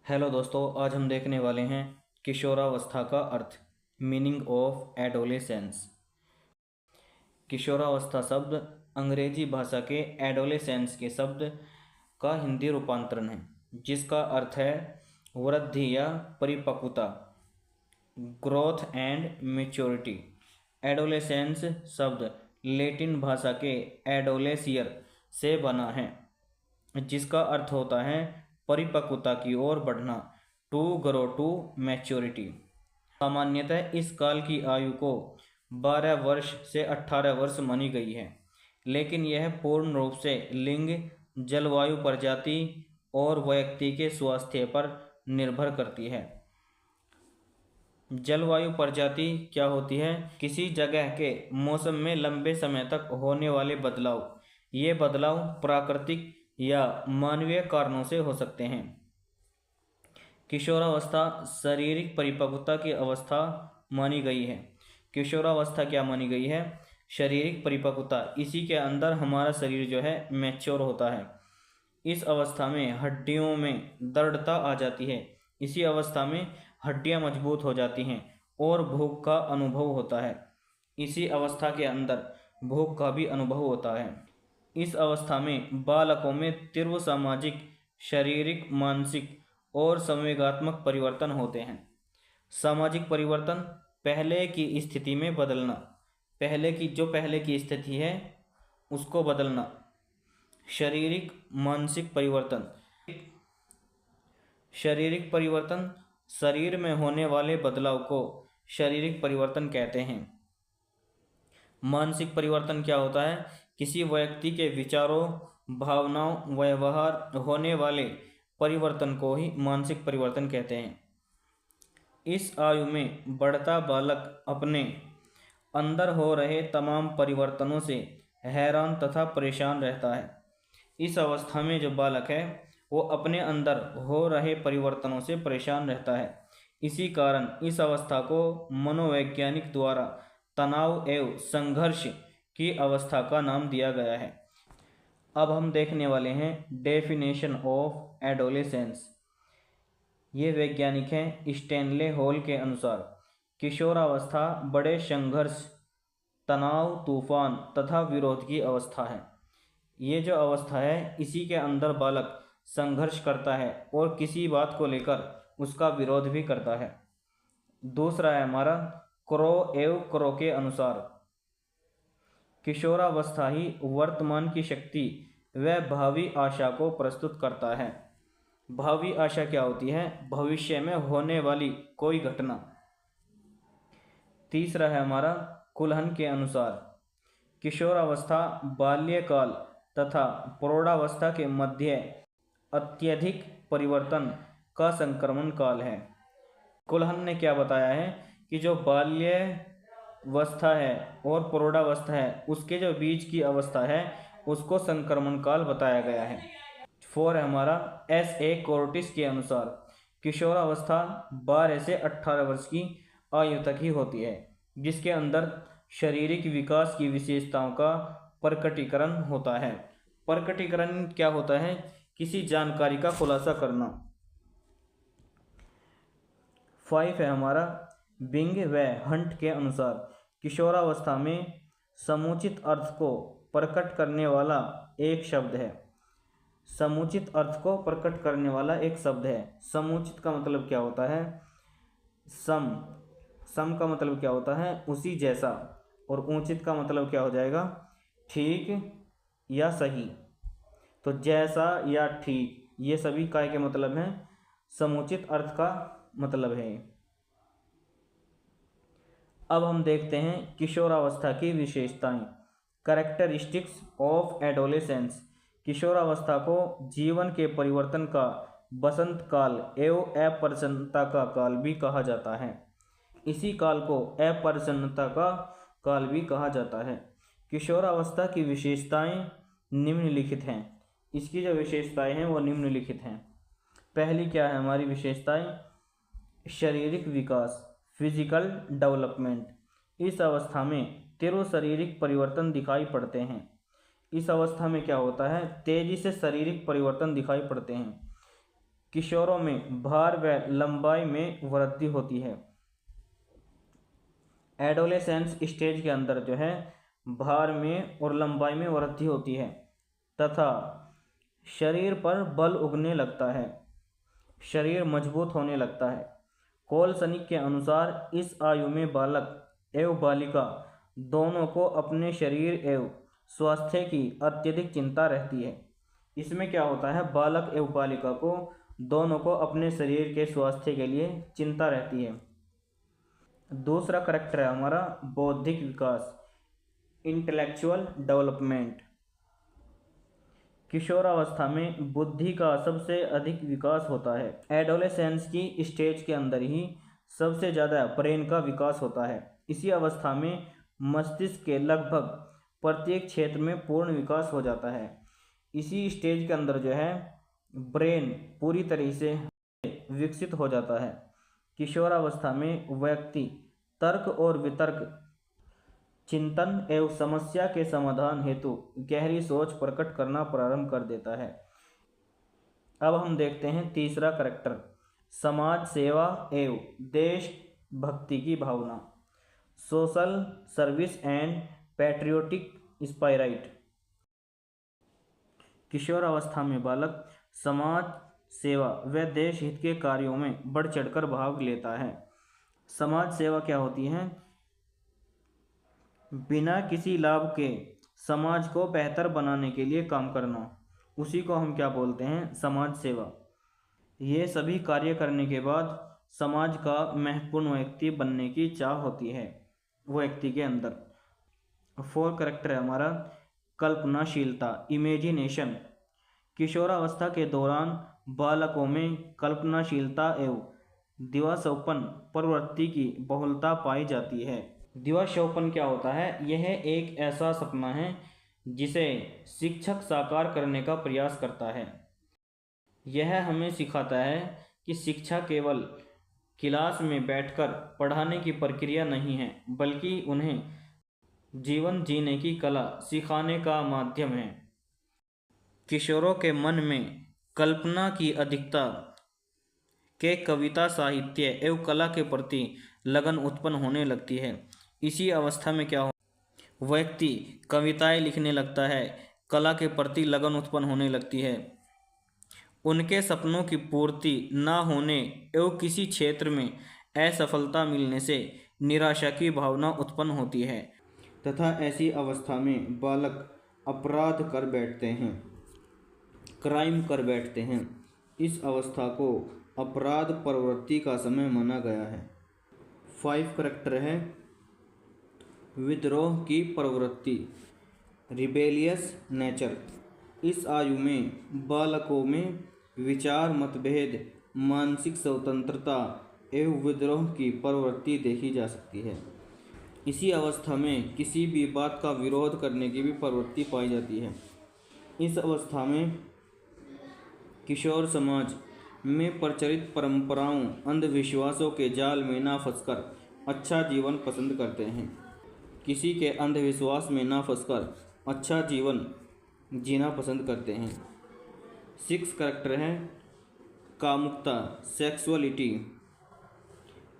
Hello दोस्तों, आज हम देखने वाले हैं किशोरावस्था का अर्थ, मीनिंग ऑफ एडोलेसेंस। किशोरावस्था शब्द अंग्रेजी भाषा के एडोलेसेंस के शब्द का हिंदी रूपांतरण है, जिसका अर्थ है वृद्धि या परिपक्वता, ग्रोथ एंड मैच्योरिटी। एडोलेसेंस शब्द लैटिन भाषा के एडोलेसियर से बना है, जिसका अर्थ होता है परिपक्वता की ओर बढ़ना, टू ग्रो टू मैच्योरिटी। सामान्यतः इस काल की आयु को 12 वर्ष से 18 वर्ष मानी गई है, लेकिन यह पूर्ण रूप से लिंग, जलवायु, प्रजाति और व्यक्ति के स्वास्थ्य पर निर्भर करती है। जलवायु प्रजाति क्या होती है? किसी जगह के मौसम में लंबे समय तक होने वाले बदलाव। ये बदलाव प्राकृतिक या मानवीय कारणों से हो सकते हैं। किशोरावस्था शारीरिक परिपक्वता की अवस्था मानी गई है। किशोरावस्था क्या मानी गई है? शारीरिक परिपक्वता। इसी के अंदर हमारा शरीर जो है मैच्योर होता है। इस अवस्था में हड्डियों में दृढ़ता आ जाती है। इसी अवस्था में हड्डियां मजबूत हो जाती हैं और भूख का अनुभव होता है। इसी अवस्था के अंदर भूख का भी अनुभव होता है। इस अवस्था में बालकों में तीव्र सामाजिक, शारीरिक, मानसिक और संवेगात्मक परिवर्तन होते हैं। सामाजिक परिवर्तन, पहले की स्थिति में बदलना, पहले की स्थिति है उसको बदलना। शारीरिक, मानसिक परिवर्तन। शारीरिक परिवर्तन, शरीर में होने वाले बदलाव को शारीरिक परिवर्तन कहते हैं। मानसिक परिवर्तन क्या होता है? किसी व्यक्ति के विचारों, भावनाओं, व्यवहार होने वाले परिवर्तन को ही मानसिक परिवर्तन कहते हैं। इस आयु में बढ़ता बालक अपने अंदर हो रहे तमाम परिवर्तनों से हैरान तथा परेशान रहता है। इस अवस्था में जो बालक है वो अपने अंदर हो रहे परिवर्तनों से परेशान रहता है। इसी कारण इस अवस्था को मनोवैज्ञानिक द्वारा तनाव एवं संघर्ष की अवस्था का नाम दिया गया है। अब हम देखने वाले हैं डेफिनेशन ऑफ एडोलेसेंस। ये वैज्ञानिक हैं स्टैनले हॉल के अनुसार, किशोरावस्था बड़े संघर्ष, तनाव, तूफान तथा विरोध की अवस्था है। ये जो अवस्था है इसी के अंदर बालक संघर्ष करता है और किसी बात को लेकर उसका विरोध भी करता है। दूसरा है हमारा क्रो के अनुसार, किशोरावस्था ही वर्तमान की शक्ति व भावी आशा को प्रस्तुत करता है। भावी आशा क्या होती है? भविष्य में होने वाली कोई घटना। तीसरा है हमारा कुलहन के अनुसार, किशोरावस्था बाल्यकाल तथा प्रौढ़ावस्था के मध्य अत्यधिक परिवर्तन का संक्रमण काल है। कुलहन ने क्या बताया है कि जो बाल्यावस्था है और प्रौढ़ावस्था है उसके जो बीच की अवस्था है उसको संक्रमण काल बताया गया है। 4 है हमारा S.A. कोर्टिस के अनुसार, किशोरावस्था 12 से 18 वर्ष की आयु तक ही होती है, जिसके अंदर शारीरिक विकास की विशेषताओं का प्रकटीकरण होता है। प्रकटीकरण क्या होता है? किसी जानकारी का खुलासा करना। 5 है हमारा बिंग व हंट के अनुसार, किशोरावस्था में समुचित अर्थ को प्रकट करने वाला एक शब्द है। समुचित अर्थ को प्रकट करने वाला एक शब्द है। समुचित का मतलब क्या होता है? सम का मतलब क्या होता है? उसी जैसा। और उचित का मतलब क्या हो जाएगा? ठीक या सही। तो जैसा या ठीक, ये सभी काय के मतलब हैं, समुचित अर्थ का मतलब है। अब हम देखते हैं किशोरावस्था की विशेषताएं, कैरेक्टरिस्टिक्स ऑफ एडोलेसेंस। किशोरावस्था को जीवन के परिवर्तन का बसंत काल एवं अप्रसन्नता का काल भी कहा जाता है। इसी काल को अप्रसन्नता का काल भी कहा जाता है। किशोरावस्था की विशेषताएं निम्नलिखित हैं। इसकी जो विशेषताएं हैं वो निम्नलिखित हैं। पहली क्या है हमारी विशेषताएं? शारीरिक विकास, फिजिकल डेवलपमेंट। इस अवस्था में तीव्र शारीरिक परिवर्तन दिखाई पड़ते हैं। इस अवस्था में क्या होता है? तेजी से शारीरिक परिवर्तन दिखाई पड़ते हैं। किशोरों में भार व लंबाई में वृद्धि होती है। एडोलेसेंस स्टेज के अंदर जो है भार में और लंबाई में वृद्धि होती है तथा शरीर पर बल उगने लगता है, शरीर मजबूत होने लगता है। कोलसनिक के अनुसार इस आयु में बालक एवं बालिका दोनों को अपने शरीर एवं स्वास्थ्य की अत्यधिक चिंता रहती है। इसमें क्या होता है, बालक एवं बालिका को दोनों को अपने शरीर के स्वास्थ्य के लिए चिंता रहती है। दूसरा करैक्टर है हमारा बौद्धिक विकास, इंटेलेक्चुअल डेवलपमेंट। किशोरावस्था में बुद्धि का सबसे अधिक विकास होता है। एडोलेसेंस की स्टेज के अंदर ही सबसे ज़्यादा ब्रेन का विकास होता है। इसी अवस्था में मस्तिष्क के लगभग प्रत्येक क्षेत्र में पूर्ण विकास हो जाता है। इसी स्टेज के अंदर जो है ब्रेन पूरी तरह से विकसित हो जाता है। किशोरावस्था में व्यक्ति तर्क और वितर्क, चिंतन एवं समस्या के समाधान हेतु गहरी सोच प्रकट करना प्रारंभ कर देता है। अब हम देखते हैं तीसरा करैक्टर, समाज सेवा एवं देशभक्ति की भावना, social service and patriotic spirit. किशोरावस्था में बालक समाज सेवा व देश हित के कार्यों में बढ़ चढ़कर भाग लेता है। समाज सेवा क्या होती है, बिना किसी लाभ के समाज को बेहतर बनाने के लिए काम करना, उसी को हम क्या बोलते हैं, समाज सेवा। ये सभी कार्य करने के बाद समाज का महत्वपूर्ण व्यक्ति बनने की चाह होती है वो व्यक्ति के अंदर। फोर करैक्टर है हमारा कल्पनाशीलता, इमेजिनेशन। किशोरावस्था के दौरान बालकों में कल्पनाशीलता एवं दिवास्वप्न प्रवृत्ति की बहुलता पाई जाती है। दिवास्वप्न क्या होता है, यह एक ऐसा सपना है जिसे शिक्षक साकार करने का प्रयास करता है। यह हमें सिखाता है कि शिक्षा केवल क्लास में बैठकर पढ़ाने की प्रक्रिया नहीं है, बल्कि उन्हें जीवन जीने की कला सिखाने का माध्यम है। किशोरों के मन में कल्पना की अधिकता के कविता, साहित्य एवं कला के प्रति लगन उत्पन्न होने लगती है। इसी अवस्था में क्या हो, व्यक्ति कविताएं लिखने लगता है, कला के प्रति लगन उत्पन्न होने लगती है। उनके सपनों की पूर्ति न होने एवं किसी क्षेत्र में असफलता मिलने से निराशा की भावना उत्पन्न होती है तथा ऐसी अवस्था में बालक अपराध कर बैठते हैं, क्राइम कर बैठते हैं। इस अवस्था को अपराध प्रवृत्ति का समय माना गया है। 5 करैक्टर है विद्रोह की प्रवृत्ति, रिबेलियस नेचर। इस आयु में बालकों में विचार मतभेद, मानसिक स्वतंत्रता एवं विद्रोह की प्रवृत्ति देखी जा सकती है। इसी अवस्था में किसी भी बात का विरोध करने की भी प्रवृत्ति पाई जाती है। इस अवस्था में किशोर समाज में प्रचलित परंपराओं, अंधविश्वासों के जाल में ना फंसकर अच्छा जीवन पसंद करते हैं। किसी के अंधविश्वास में ना फंसकर अच्छा जीवन जीना पसंद करते हैं। 6 करैक्टर हैं कामुकता, सेक्सुअलिटी।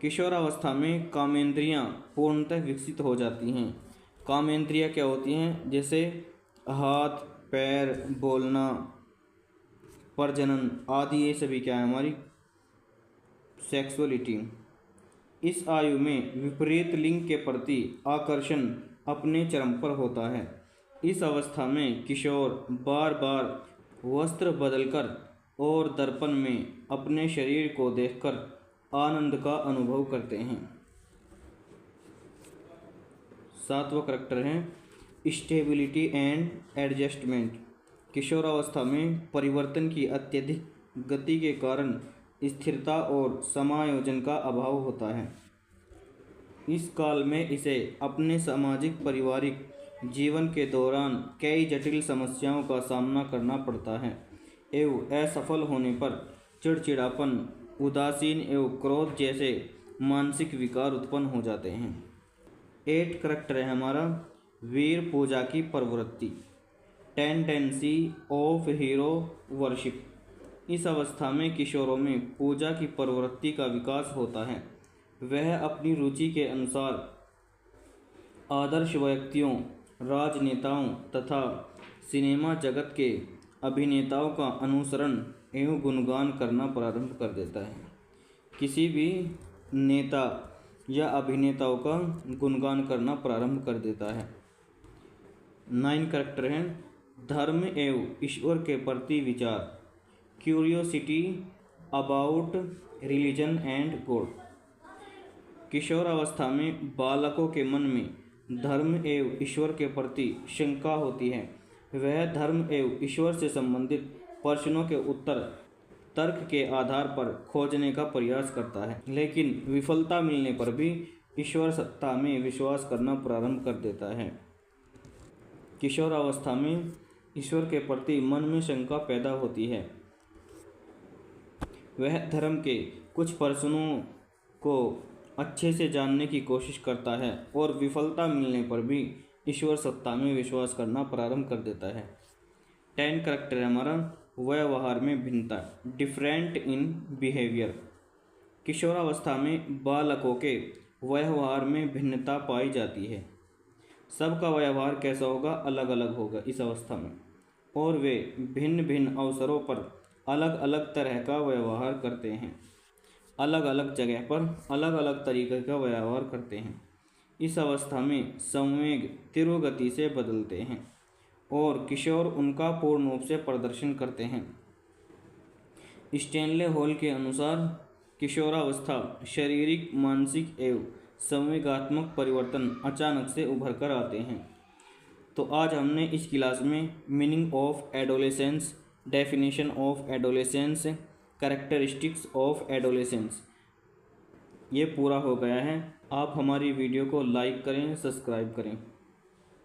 किशोरावस्था में कामेंद्रियां पूर्णतः विकसित हो जाती हैं। कामेंद्रियां क्या होती हैं, जैसे हाथ, पैर, बोलना, प्रजनन आदि, ये सभी क्या है हमारी सेक्सुअलिटी। इस आयु में विपरीत लिंग के प्रति आकर्षण अपने चरम पर होता है। इस अवस्था में किशोर बार बार वस्त्र बदलकर और दर्पण में अपने शरीर को देखकर आनंद का अनुभव करते हैं। 7वां करैक्टर है स्टेबिलिटी एंड एडजस्टमेंट। किशोरावस्था में परिवर्तन की अत्यधिक गति के कारण स्थिरता और समायोजन का अभाव होता है। इस काल में इसे अपने सामाजिक पारिवारिक जीवन के दौरान कई जटिल समस्याओं का सामना करना पड़ता है एवं असफल होने पर चिड़चिड़ापन, उदासीन एवं क्रोध जैसे मानसिक विकार उत्पन्न हो जाते हैं। 8 करैक्टर है हमारा वीर पूजा की प्रवृत्ति, टेंडेंसी ऑफ हीरो वर्शिप। इस अवस्था में किशोरों में पूजा की प्रवृत्ति का विकास होता है। वह अपनी रुचि के अनुसार आदर्श व्यक्तियों, राजनेताओं तथा सिनेमा जगत के अभिनेताओं का अनुसरण एवं गुणगान करना प्रारंभ कर देता है। किसी भी नेता या अभिनेताओं का गुणगान करना प्रारंभ कर देता है। 9 करैक्टर हैं। धर्म एवं ईश्वर के प्रति विचार, curiosity about religion and God. किशोरावस्था में बालकों के मन में धर्म एवं ईश्वर के प्रति शंका होती है। वह धर्म एवं ईश्वर से संबंधित प्रश्नों के उत्तर तर्क के आधार पर खोजने का प्रयास करता है, लेकिन विफलता मिलने पर भी ईश्वर सत्ता में विश्वास करना प्रारंभ कर देता है। किशोरावस्था में ईश्वर के प्रति मन में शंका पैदा होती है। वह धर्म के कुछ प्रश्नों को अच्छे से जानने की कोशिश करता है और विफलता मिलने पर भी ईश्वर सत्ता में विश्वास करना प्रारंभ कर देता है। 10 करैक्टर है हमारा। व्यवहार में भिन्नता, डिफरेंट इन बिहेवियर। किशोरावस्था में बालकों के व्यवहार में भिन्नता पाई जाती है। सबका व्यवहार कैसा होगा, अलग अलग होगा इस अवस्था में, और वे भिन्न भिन्न अवसरों पर अलग अलग तरह का व्यवहार करते हैं। अलग अलग जगह पर अलग अलग तरीके का व्यवहार करते हैं। इस अवस्था में संवेग तीव्र गति से बदलते हैं और किशोर उनका पूर्ण रूप से प्रदर्शन करते हैं। स्टैनले हॉल के अनुसार किशोरावस्था शारीरिक, मानसिक एवं संवेगात्मक परिवर्तन अचानक से उभर कर आते हैं। तो आज हमने इस क्लास में meaning of adolescence, definition of adolescence, characteristics of adolescence ये पूरा हो गया है। आप हमारी वीडियो को लाइक करें, सब्सक्राइब करें।